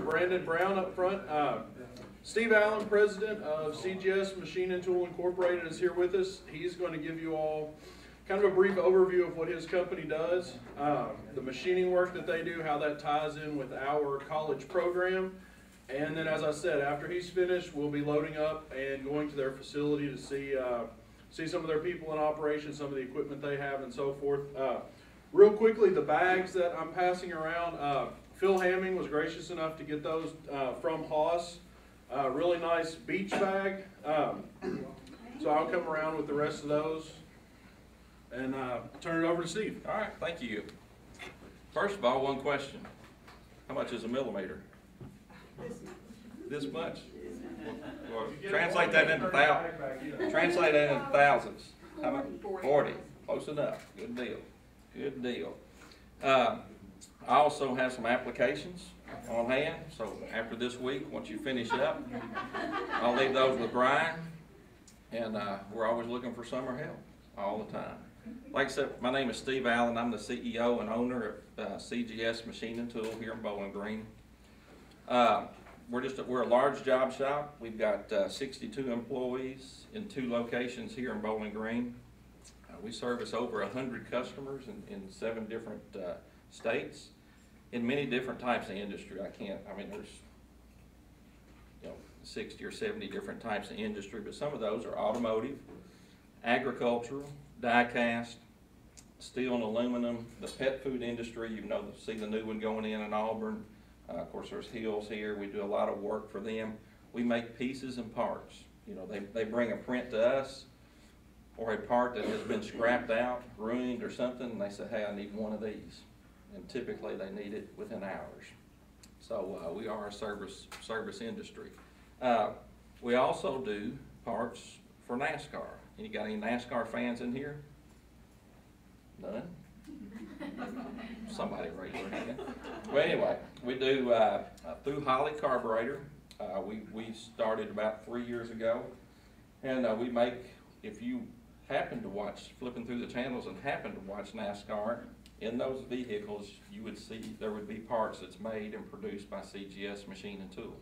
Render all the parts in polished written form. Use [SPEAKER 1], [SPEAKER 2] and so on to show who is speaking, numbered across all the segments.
[SPEAKER 1] Brandon Brown up front. Steve Allen, president of CGS Machine and Tool Incorporated, is here with us. He's going to give you all kind of a brief overview of what his company does, the machining work that they do, how that ties in with our college program. And then, as I said, after he's finished, we'll be loading up and going to their facility to see some of their people in operation, some of the equipment they have, and so forth. Real quickly, the bags that I'm passing around, Phil Hamming was gracious enough to get those from Haas. Really nice beach bag. So I'll come around with the rest of those and turn it over to Steve.
[SPEAKER 2] All right, thank you. First of all, one question. How much is a millimeter? This much? Well, translate that into thousands. How much? 40. Close enough. Good deal. Good deal. I also have some applications on hand, so after this week, once you finish up, I'll leave those with Brian, and we're always looking for summer help all the time. Like I said, my name is Steve Allen. I'm the CEO and owner of CGS Machine and Tool here in Bowling Green. We're a large job shop. We've got 62 employees in 2 locations here in Bowling Green. We service over 100 customers in 7 different states in many different types of industry. There's 60 or 70 different types of industry, but some of those are automotive, agricultural, die-cast, steel and aluminum, the pet food industry. See the new one going in Auburn. Of course, there's Hills here. We do a lot of work for them. We make pieces and parts. They bring a print to us or a part that has been scrapped out, ruined or something, and they say, hey, I need one of these. And typically they need it within hours. So we are a service industry. We also do parts for NASCAR. You got any NASCAR fans in here? None? Somebody raise their hand. Well, anyway, we do through Holly Carburetor. We started about 3 years ago, and we make, if you happen to watch, flipping through the channels and happen to watch NASCAR, in those vehicles you would see there would be parts that's made and produced by CGS Machine and Tool.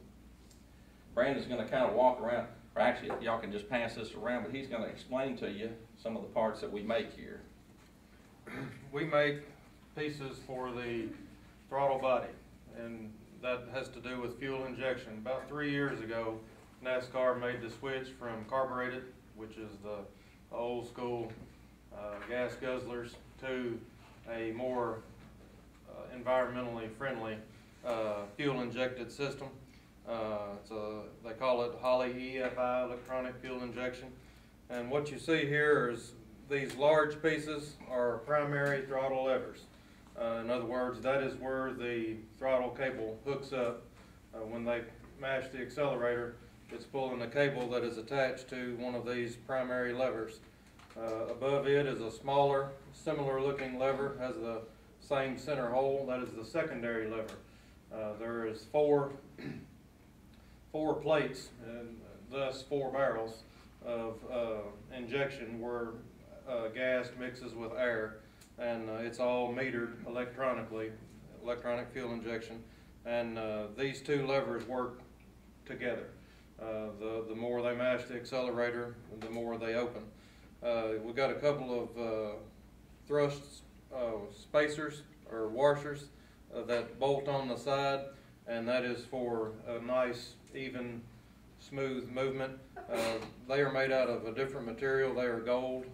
[SPEAKER 2] Brandon's going to kind of walk around, or actually y'all can just pass this around, but he's going to explain to you some of the parts that we make here.
[SPEAKER 3] We make pieces for the throttle body, and that has to do with fuel injection. About 3 years ago, NASCAR made the switch from carbureted, which is the old school gas guzzlers, to a more environmentally friendly fuel injected system. They call it Holly EFI, electronic fuel injection. And what you see here is these large pieces are primary throttle levers. In other words, that is where the throttle cable hooks up. When they mash the accelerator, it's pulling the cable that is attached to one of these primary levers. Above it is a smaller, similar looking lever, has the same center hole. That is the secondary lever. There is four plates, and thus 4 barrels of injection where gas mixes with air, and it's all metered electronically, electronic fuel injection, and these 2 levers work together. The more they mash the accelerator, the more they open. We've got a couple of thrust spacers or washers that bolt on the side, and that is for a nice, even, smooth movement. They are made out of a different material. They are gold.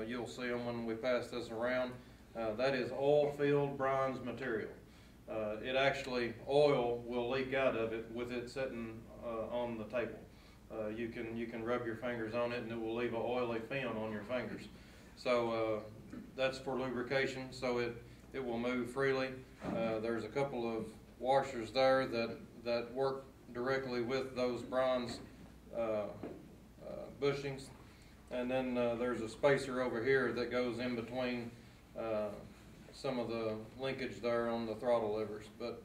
[SPEAKER 3] You'll see them when we pass this around. That is oil-filled bronze material. Oil will leak out of it with it sitting on the table. You can rub your fingers on it and it will leave an oily film on your fingers. So that's for lubrication, so it will move freely. There's a couple of washers there that work directly with those bronze bushings, and then there's a spacer over here that goes in between some of the linkage there on the throttle levers. But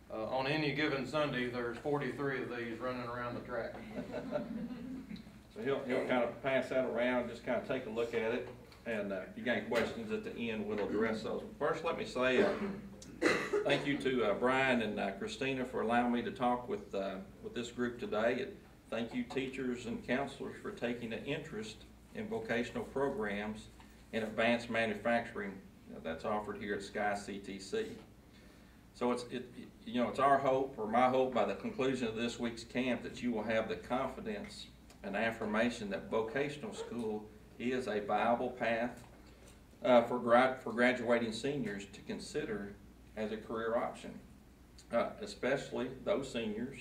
[SPEAKER 3] on any given Sunday, there's 43 of these running around the track.
[SPEAKER 2] So he'll kind of pass that around, just kind of take a look at it. And if you got any questions at the end, we'll address those. First, let me say thank you to Brian and Christina for allowing me to talk with this group today. And thank you, teachers and counselors, for taking an interest in vocational programs in advanced manufacturing that's offered here at CGS. So it's our hope, or my hope, by the conclusion of this week's camp, that you will have the confidence and affirmation that vocational school is a viable path for graduating seniors to consider as a career option, especially those seniors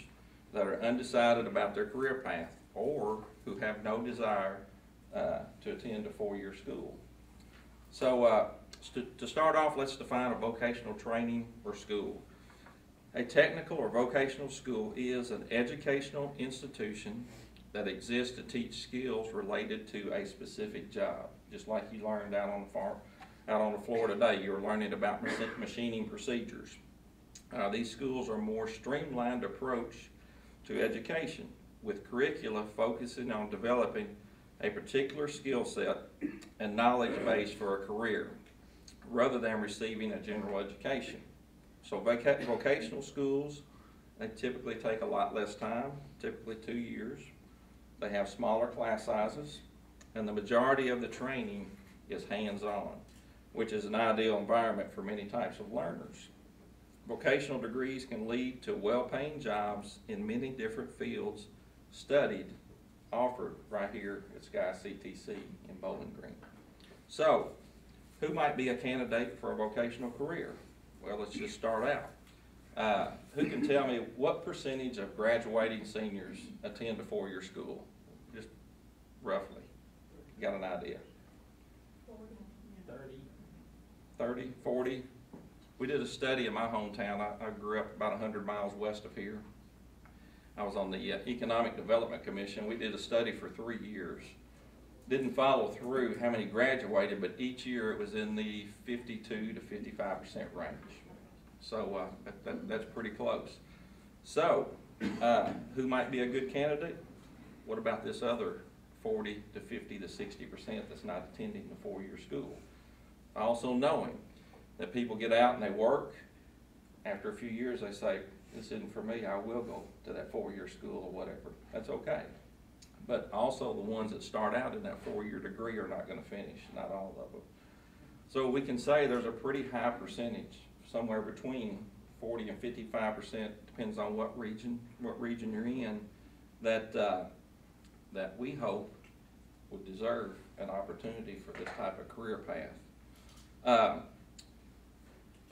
[SPEAKER 2] that are undecided about their career path or who have no desire to attend a four-year school. So to start off, let's define a vocational training or school. A technical or vocational school is an educational institution that exists to teach skills related to a specific job. Just like you learned out on the farm, out on the floor today, you were learning about machining procedures. These schools are a more streamlined approach to education, with curricula focusing on developing a particular skill set and knowledge base for a career, rather than receiving a general education. So vocational schools, they typically take a lot less time, typically 2 years. They have smaller class sizes, and the majority of the training is hands-on, which is an ideal environment for many types of learners. Vocational degrees can lead to well-paying jobs in many different fields studied, offered right here at CGS in Bowling Green. So, who might be a candidate for a vocational career? Well, let's just start out. Who can tell me what percentage of graduating seniors attend a four-year school? Just roughly. You got an idea? 30, 40? We did a study in my hometown. I grew up about 100 miles west of here. I was on the Economic Development Commission. We did a study for 3 years. Didn't follow through how many graduated, but each year it was in the 52 to 55% range. So that's pretty close. So who might be a good candidate? What about this other 40 to 50 to 60% that's not attending the four-year school? Also knowing that people get out and they work. After a few years they say, this isn't for me, I will go to that four-year school or whatever. That's okay. But also the ones that start out in that four-year degree are not going to finish, not all of them. So we can say there's a pretty high percentage, somewhere between 40 and 55%, depends on what region you're in, that we hope would deserve an opportunity for this type of career path.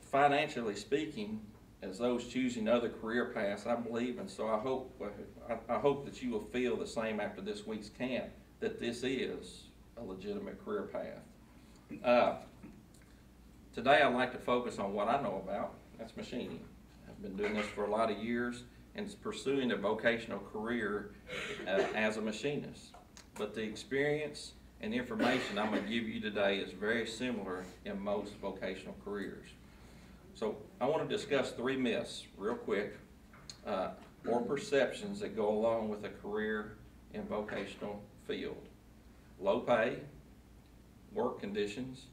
[SPEAKER 2] Financially speaking, as those choosing other career paths, I believe, and so I hope that you will feel the same after this week's camp, that this is a legitimate career path. Today I'd like to focus on what I know about, that's machining. I've been doing this for a lot of years and pursuing a vocational career as a machinist. But the experience and information I'm going to give you today is very similar in most vocational careers. So I want to discuss 3 myths real quick, or perceptions that go along with a career in vocational field. Low pay, work conditions,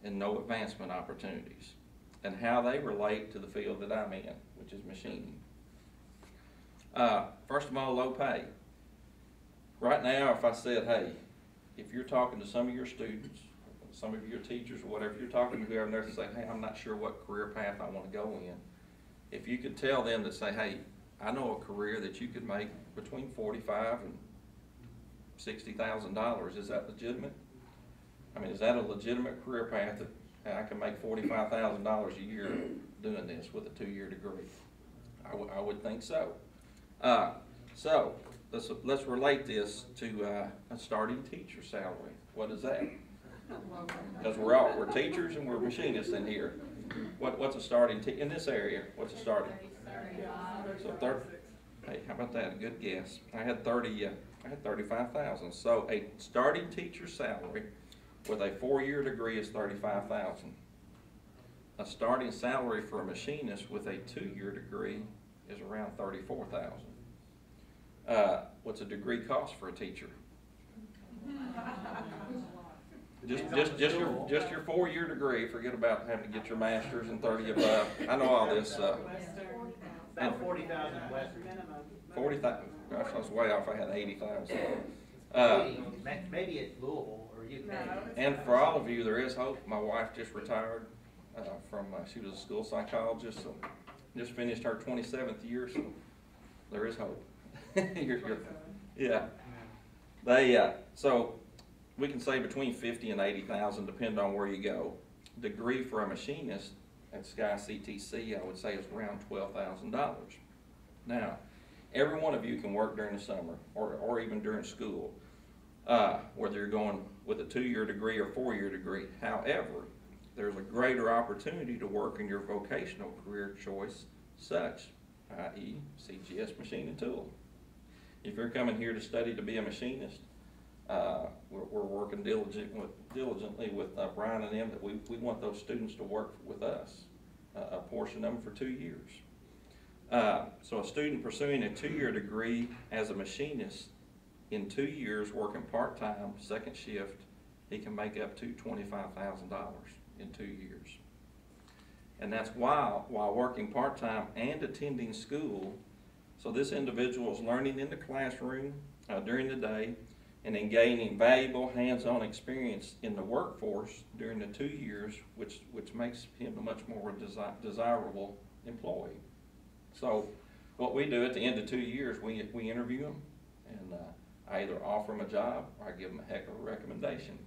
[SPEAKER 2] and no advancement opportunities, and how they relate to the field that I'm in, which is machining. First of all, low pay. Right now, if I said, hey, if you're talking to some of your students, some of your teachers or whatever, you're talking to whoever, and they're saying, hey, I'm not sure what career path I want to go in. If you could tell them to say, hey, I know a career that you could make between $45,000 and $60,000, is that legitimate? I mean, is that a legitimate career path that I can make $45,000 a year doing this with a 2-year degree? I would think so. So let's relate this to a starting teacher salary. What is that? Because we're teachers and we're machinists in here. What's a starting in this area? What's a starting? So 30. Hey, how about that? A good guess. I had 35,000. So a starting teacher salary with a 4-year degree is 35,000. A starting salary for a machinist with a 2-year degree is around 34,000. What's a degree cost for a teacher? Just your 4-year degree. Forget about having to get your master's and 30 above. I know all this.
[SPEAKER 4] About 40,000 in Western.
[SPEAKER 2] 40,000. Gosh, I was way off. I had 80,000.
[SPEAKER 4] Maybe at Louisville or UK.
[SPEAKER 2] And for all of you, there is hope. My wife just retired from. She was a school psychologist, so just finished her 27th year. So there is hope. Yeah. So we can say between 50 and 80,000, depending on where you go. Degree for a machinist at Sky CTC, I would say, is around $12,000. Now, every one of you can work during the summer or even during school, whether you're going with a 2-year degree or 4-year degree. However, there's a greater opportunity to work in your vocational career choice, such, i.e., CGS machine and tool. If you're coming here to study to be a machinist, we're working diligently with Brian and them that we want those students to work with us, a portion of them for 2 years. So a student pursuing a 2-year degree as a machinist in 2 years working part-time, second shift, he can make up to $25,000 in 2 years. And that's while working part-time and attending school. So this individual is learning in the classroom during the day and then gaining valuable hands-on experience in the workforce during the 2 years, which makes him a much more desirable employee. So what we do at the end of 2 years, we interview them, and I either offer them a job or I give them a heck of a recommendation.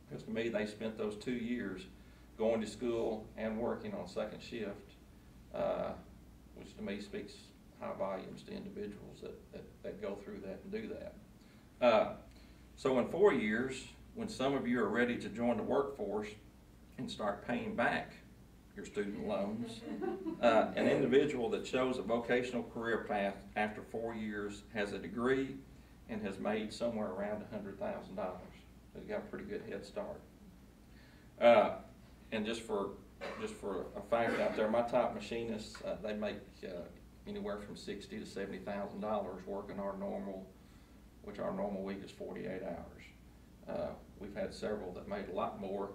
[SPEAKER 2] Because to me, they spent those 2 years going to school and working on second shift, which to me speaks high volumes to individuals that go through that and do that. So in 4 years, when some of you are ready to join the workforce and start paying back your student loans, an individual that chose a vocational career path after 4 years has a degree and has made somewhere around $100,000. They've got a pretty good head start. And just for a fact out there, my top machinists, they make anywhere from $60,000 to $70,000 working our normal week is 48 hours. We've had several that made a lot more.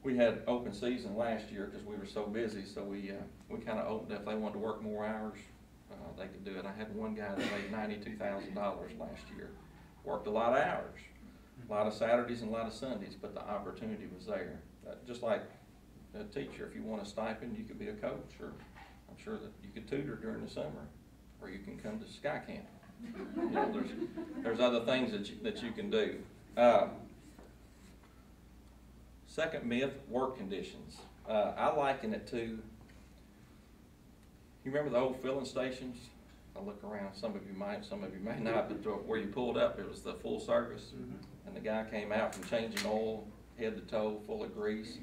[SPEAKER 2] We had open season last year because we were so busy, so we kind of opened, if they wanted to work more hours, they could do it. I had one guy that made $92,000 last year. Worked a lot of hours, a lot of Saturdays and a lot of Sundays, but the opportunity was there. Just like a teacher, if you want a stipend, you could be a coach, or I'm sure that you could tutor during the summer, or you can come to Sky Camp. You know, there's other things that you can do. Second myth, work conditions. I liken it to, you remember the old filling stations? I look around, some of you might, some of you may not, but where you pulled up, it was the full service, and the guy came out from changing oil, head to toe, full of grease,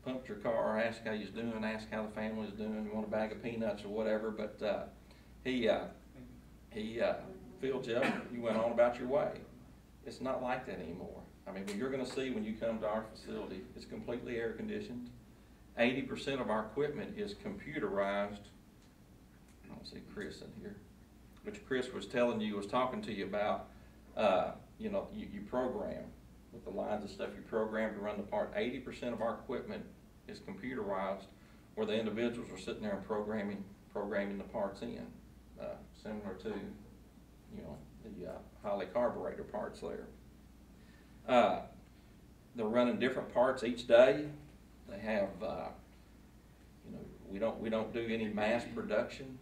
[SPEAKER 2] pumped your car, asked how you was doing, asked how the family was doing, you want a bag of peanuts or whatever, but he filled you up, you went on about your way. It's not like that anymore. I mean, what you're going to see when you come to our facility, it's completely air conditioned. 80% of our equipment is computerized. I don't see Chris in here, which Chris was talking to you about, you know, you program with the lines of stuff you program to run the part. 80% of our equipment is computerized, where the individuals are sitting there and programming the parts in, similar to, you know, the Holley carburetor parts there. They're running different parts each day. They have, you know, we don't do any mass production.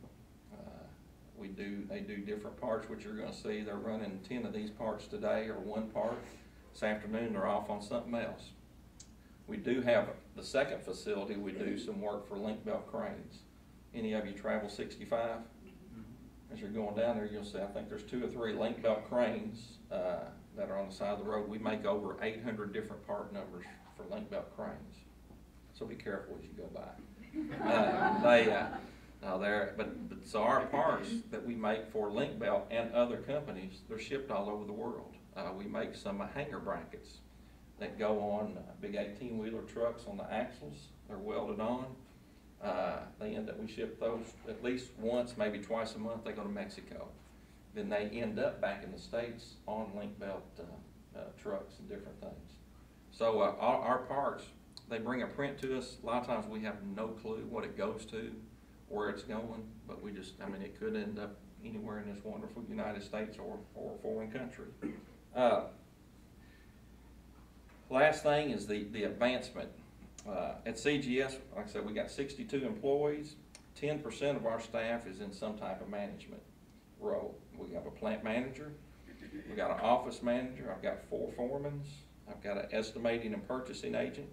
[SPEAKER 2] They do different parts, which you're going to see. They're running 10 of these parts today, or one part. This afternoon, they're off on something else. We do have the second facility. We do some work for link belt cranes. Any of you travel 65? As you're going down there, you'll see, I think there's 2 or 3 link belt cranes that are on the side of the road. We make over 800 different part numbers for link belt cranes. So be careful as you go by. So our parts that we make for link belt and other companies, they're shipped all over the world. We make some hanger brackets that go on big 18-wheeler trucks on the axles. They're welded on. We ship those at least once, maybe twice a month. They go to Mexico. Then they end up back in the States on link belt trucks and different things. So all our parts, they bring a print to us. A lot of times we have no clue what it goes to, where it's going, but we just, I mean, it could end up anywhere in this wonderful United States or a foreign country. Last thing is the advancement. At CGS, like I said, we got 62 employees. 10% of our staff is in some type of management role. We have a plant manager, we got an office manager, I've got 4 foremans, I've got an estimating and purchasing agent,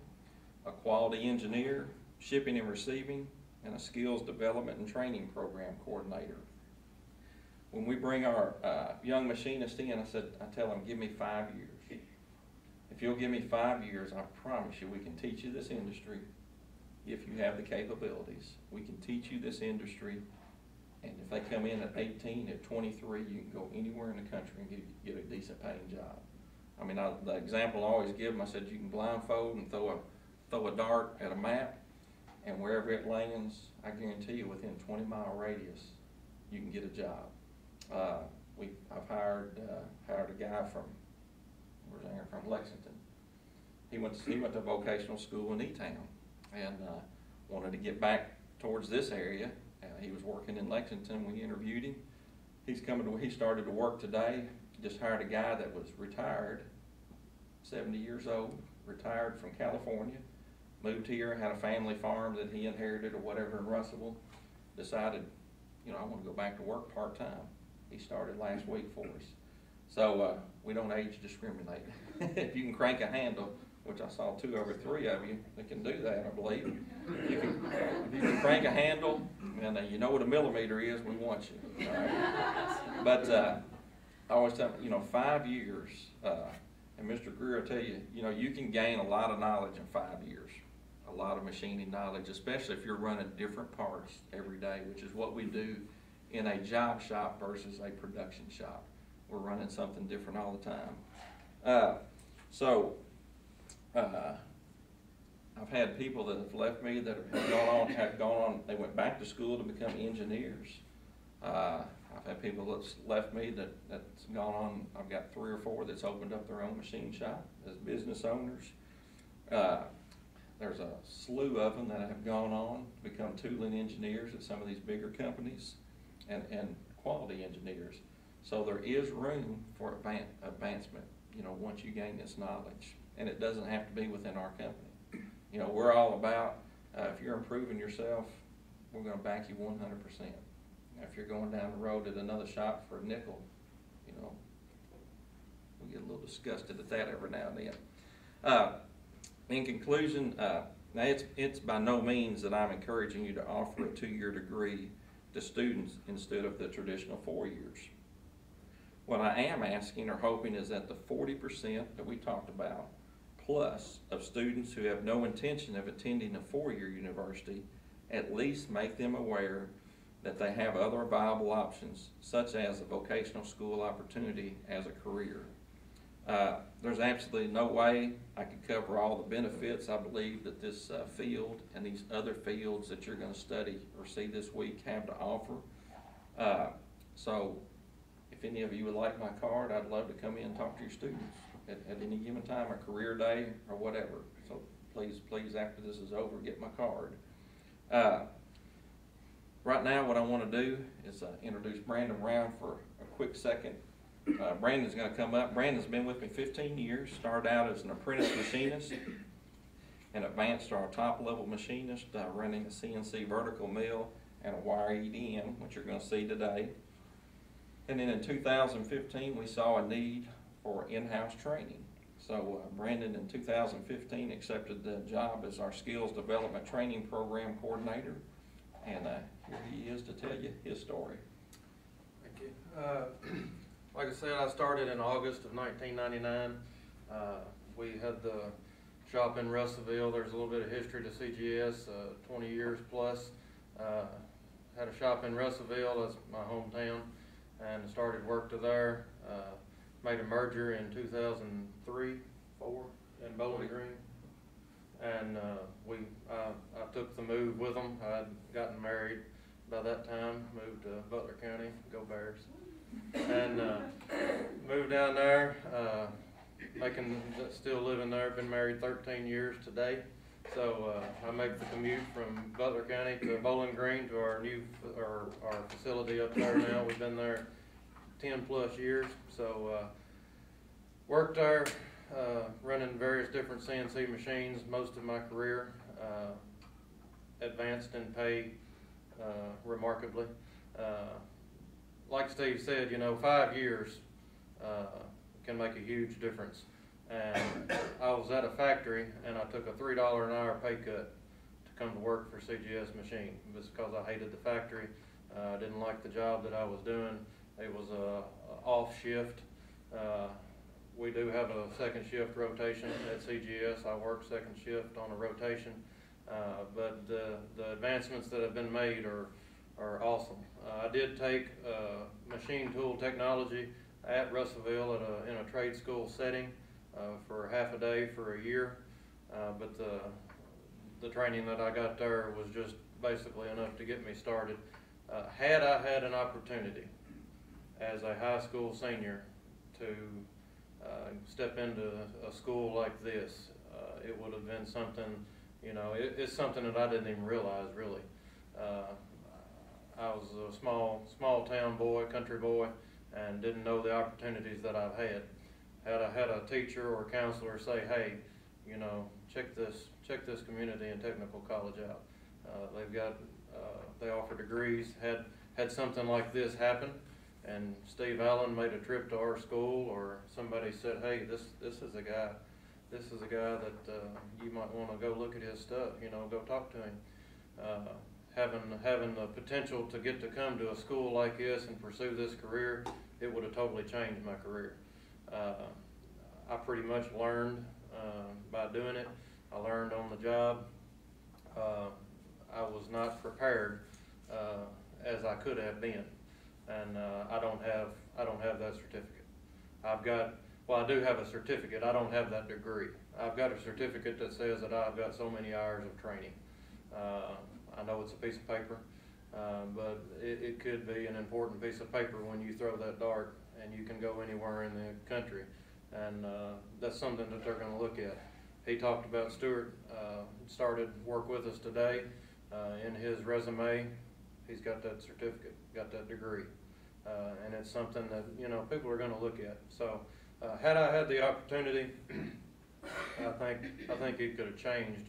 [SPEAKER 2] a quality engineer, shipping and receiving, and a skills development and training program coordinator. When we bring our young machinist in, I tell them, give me 5 years. If you'll give me 5 years, I promise you we can teach you this industry. If you have the capabilities, we can teach you this industry. And if they come in at 18, at 23, you can go anywhere in the country and get a decent paying job. I mean, the example I always give them, I said, you can blindfold and throw a dart at a map, and wherever it lands, I guarantee you within a 20-mile radius, you can get a job. I've hired a guy from Lexington. He went to vocational school in E-Town and wanted to get back towards this area. He was working in Lexington. We interviewed him. He started to work today. Just hired a guy that was retired, 70 years old, retired from California, moved here, had a family farm that he inherited or whatever in Russellville, decided, I want to go back to work part-time. He started last week for us. So we don't age discriminate. If you can crank a handle, which I saw 2 over 3 of you that can do that, I believe. If you can crank a handle, and you know what a millimeter is, we want you. All right? But I always tell them, 5 years, and Mr. Greer will tell you, you can gain a lot of knowledge in 5 years, a lot of machining knowledge, especially if you're running different parts every day, which is what we do in a job shop versus a production shop. We're running something different all the time. I've had people that have left me that have gone on, they went back to school to become engineers. I've had people that's left me that's gone on, I've got 3 or 4 that's opened up their own machine shop as business owners. There's a slew of them that have gone on to become tooling engineers at some of these bigger companies and quality engineers. So there is room for advancement, once you gain this knowledge. And it doesn't have to be within our company. We're all about, if you're improving yourself, we're going to back you 100%. If you're going down the road at another shop for a nickel, we get a little disgusted at that every now and then. In conclusion, now it's by no means that I'm encouraging you to offer a 2-year degree to students instead of the traditional 4 years. What I am asking or hoping is that the 40% that we talked about, plus of students who have no intention of attending a 4-year university, at least make them aware that they have other viable options, such as a vocational school opportunity as a career. There's absolutely no way I could cover all the benefits I believe that this field and these other fields that you're going to study or see this week have to offer. So if any of you would like my card, I'd love to come in and talk to your students at any given time, a career day or whatever. So please, after this is over, get my card. Right now, what I want to do is introduce Brandon Brown for a quick second. Brandon's going to come up. Brandon's been with me 15 years, started out as an apprentice machinist and advanced to our top-level machinist, running a CNC vertical mill and a wire EDM, which you're going to see today. And then in 2015, we saw a need for in-house training. So Brandon in 2015 accepted the job as our skills development training program coordinator. And here he is to tell you his story.
[SPEAKER 3] Thank you. Like I said, I started in August of 1999. We had the shop in Russellville. There's a little bit of history to CGS, 20 years plus. Had a shop in Russellville, that's my hometown, and started work to there. Made a merger in 2003, 4 in Bowling Green. And I took the move with them. I had gotten married by that time, moved to Butler County, go Bears. And moved down there, still living there, been married 13 years today. So, I make the commute from Butler County to Bowling Green to our facility up there now. We've been there 10+ years. So, worked there, running various different CNC machines most of my career. Advanced in pay, remarkably. Like Steve said, 5 years, can make a huge difference. And I was at a factory and I took a $3 an hour pay cut to come to work for CGS Machine. Just because I hated the factory. I didn't like the job that I was doing. It was a off shift. We do have a second shift rotation at CGS. I work second shift on a rotation. But the advancements that have been made are awesome. I did take machine tool technology at Russellville in a trade school setting for half a day for a year, but the training that I got there was just basically enough to get me started. Had I had an opportunity as a high school senior to step into a school like this, it would have been something, it's something that I didn't even realize really. I was a small town boy, country boy, and didn't know the opportunities that I've had. Had I had a teacher or counselor say, hey, check this community and technical college out. They offer degrees. Had something like this happen, and Steve Allen made a trip to our school, or somebody said, hey, this is a guy that you might want to go look at his stuff. Go talk to him. Having the potential to get to come to a school like this and pursue this career, it would have totally changed my career. I pretty much learned by doing it. I learned on the job. I was not prepared as I could have been, and I don't have that certificate. I do have a certificate. I don't have that degree. I've got a certificate that says that I've got so many hours of training. I know it's a piece of paper, but it could be an important piece of paper when you throw that dart and you can go anywhere in the country. And that's something that they're going to look at. He talked about Stuart, started work with us today. In his resume, he's got that certificate, got that degree. And it's something that, people are going to look at. So had I had the opportunity, I think it could have changed,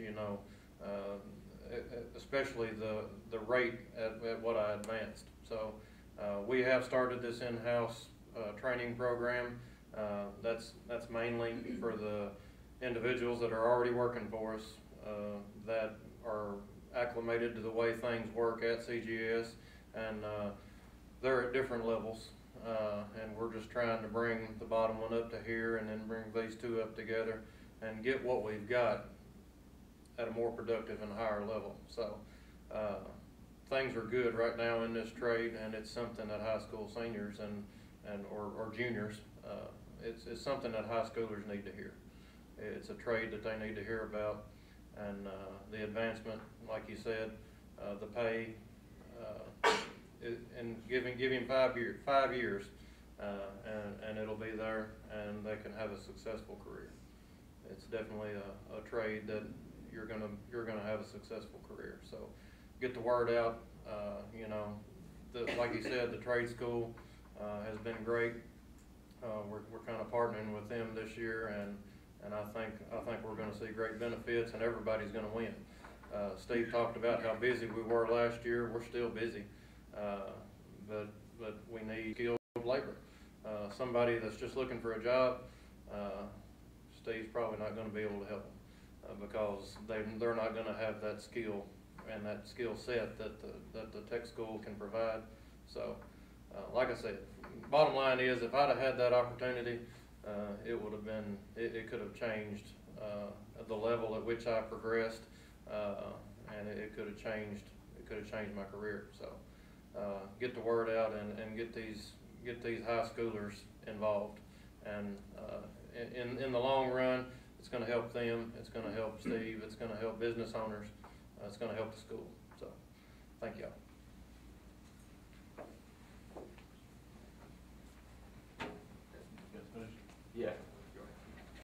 [SPEAKER 3] especially the rate at what I advanced. So we have started this in-house training program. That's mainly for the individuals that are already working for us, that are acclimated to the way things work at CGS, and they're at different levels, and we're just trying to bring the bottom one up to here and then bring these two up together and get what we've got at a more productive and higher level. So things are good right now in this trade, and it's something that high school seniors or juniors, it's something that high schoolers need to hear. It's a trade that they need to hear about, and the advancement, like you said, the pay, and give him 5 years, and it'll be there, and they can have a successful career. It's definitely a trade that you're gonna have a successful career. So get the word out. Like you said, the trade school has been great. We're kind of partnering with them this year, and I think we're going to see great benefits, and everybody's going to win. Steve talked about how busy we were last year. We're still busy, but we need skilled labor. Somebody that's just looking for a job, Steve's probably not going to be able to help them because they're not going to have that skill and that skill set that the tech school can provide. So, like I said, bottom line is, if I'd have had that opportunity, it would have been, it could have changed the level at which I progressed, and it could have changed my career. So, get the word out and get these high schoolers involved, and in the long run, it's going to help them. It's going to help Steve. It's going to help business owners. It's going to help the school. So, thank y'all.
[SPEAKER 5] Yeah.